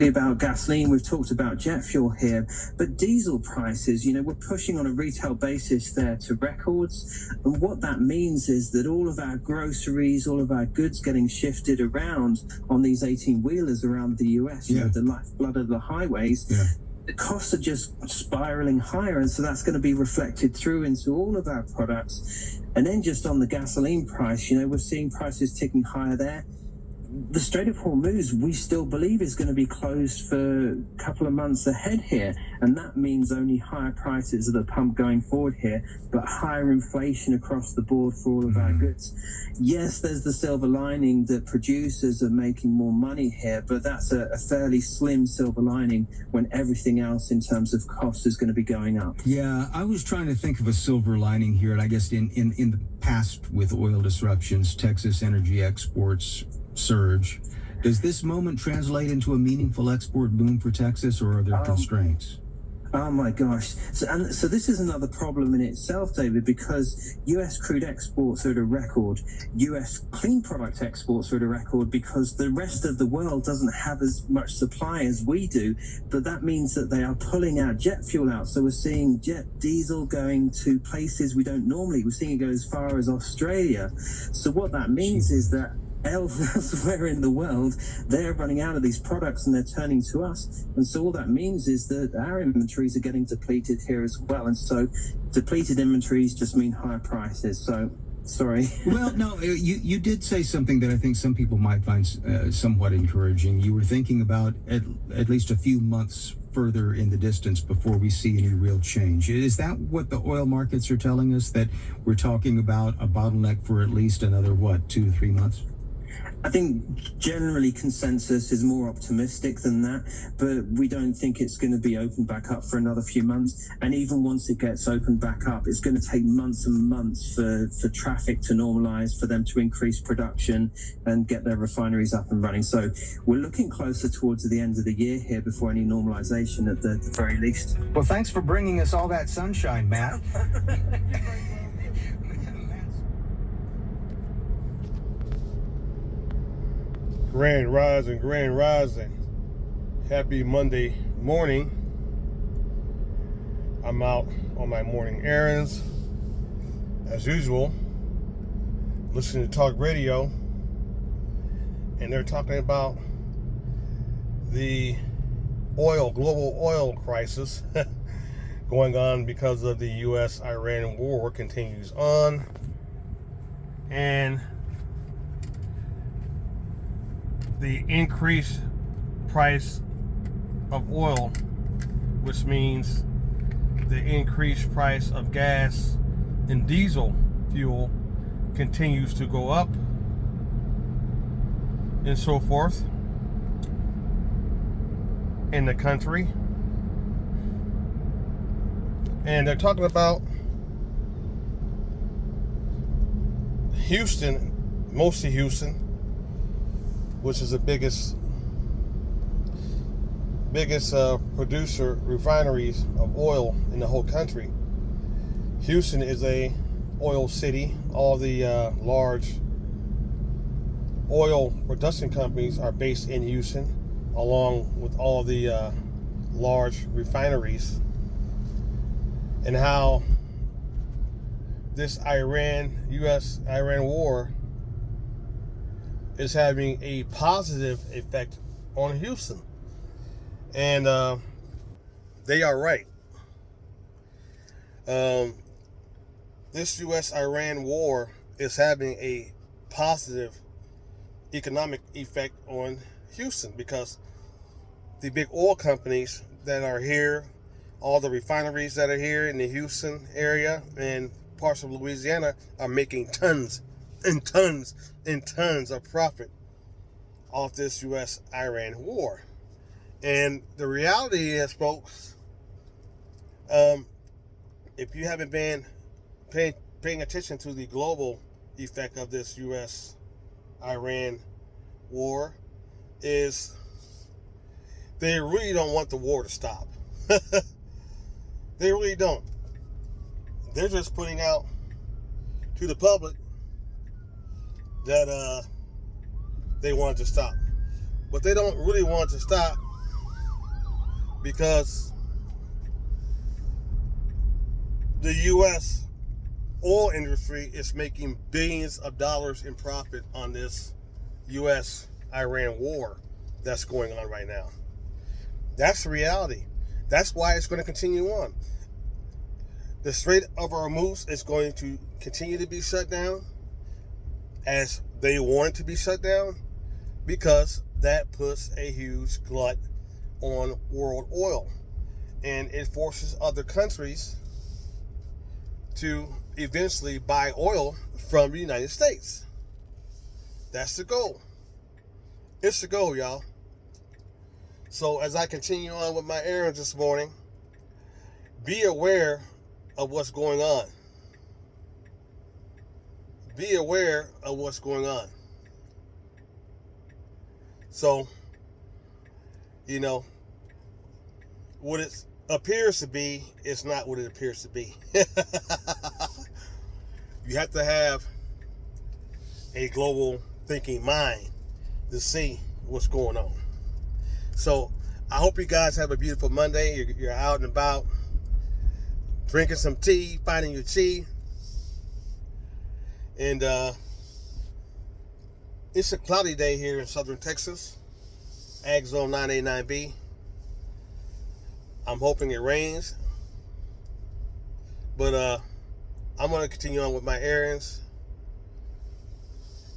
about gasoline, we've talked about jet fuel here, but diesel prices, we're pushing on a retail basis there to records. And what that means is that all of our groceries, all of our goods getting shifted around on these 18-wheelers around the US, the lifeblood of the highways. Yeah. The costs are just spiraling higher, and so that's going to be reflected through into all of our products. And then just on the gasoline price, we're seeing prices ticking higher there. The Strait of Hormuz, we still believe, is going to be closed for a couple of months ahead here, and that means only higher prices at the pump going forward here, but higher inflation across the board for all of our goods. Yes, there's the silver lining that producers are making more money here, but that's a fairly slim silver lining when everything else in terms of cost is going to be going up. Yeah, I was trying to think of a silver lining here, and I guess in the past with oil disruptions, Texas energy exports surge. Does this moment translate into a meaningful export boom for Texas, or are there constraints? Oh my gosh. So this is another problem in itself, David, because US crude exports are at a record. US clean product exports are at a record because the rest of the world doesn't have as much supply as we do. But that means that they are pulling our jet fuel out. So we're seeing jet diesel going to places we don't normally. We're seeing it go as far as Australia. So what that means is that elsewhere in the world, they're running out of these products and they're turning to us. And so all that means is that our inventories are getting depleted here as well. And so depleted inventories just mean higher prices. So, sorry. Well, no, you did say something that I think some people might find somewhat encouraging. You were thinking about at least a few months further in the distance before we see any real change. Is that what the oil markets are telling us, that we're talking about a bottleneck for at least another, 2 to 3 months? I think generally consensus is more optimistic than that, but we don't think it's going to be opened back up for another few months. And even once it gets opened back up, it's going to take months and months for traffic to normalize, for them to increase production and get their refineries up and running. So we're looking closer towards the end of the year here before any normalization at the very least. Well, thanks for bringing us all that sunshine, Matt. Grand rising. Happy Monday morning. I'm out on my morning errands, as usual, listening to talk radio, and they're talking about the global oil crisis going on because of the U.S.-Iran war continues on, and the increased price of oil, which means the increased price of gas and diesel fuel continues to go up, and so forth in the country. And they're talking about Houston, mostly Houston, which is the biggest producer refineries of oil in the whole country. Houston is a oil city. All the large oil production companies are based in Houston, along with all the large refineries. And how this U.S.-Iran war is having a positive effect on Houston. And they are right. This U.S.-Iran war is having a positive economic effect on Houston because the big oil companies that are here, all the refineries that are here in the Houston area and parts of Louisiana, are making tons and tons and tons of profit off this U.S.-Iran war. And the reality is, folks, if you haven't been paying attention to the global effect of this U.S.-Iran war, is they really don't want the war to stop. They really don't. They're just putting out to the public that they want it to stop. But they don't really want it to stop because the U.S. oil industry is making billions of dollars in profit on this U.S.-Iran war that's going on right now. That's the reality. That's why it's going to continue on. The Strait of Hormuz is going to continue to be shut down as they want it to be shut down, because that puts a huge glut on world oil, and it forces other countries to eventually buy oil from the United States. That's the goal. It's the goal, y'all. So as I continue on with my errands this morning, be aware of what's going on. Be aware of what's going on. So, you know, what it appears to be is not what it appears to be. You have to have a global thinking mind to see what's going on. So I hope you guys have a beautiful Monday. You're out and about, drinking some tea, finding your chi. And it's a cloudy day here in southern Texas, Ag Zone 9A9B. I'm hoping it rains, but I'm going to continue on with my errands.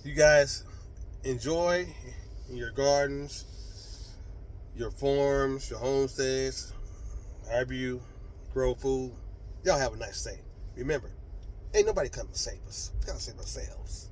You guys enjoy your gardens, your farms, your homesteads, however you grow food. Y'all have a nice day. Remember, ain't nobody coming to save us. We gotta save ourselves.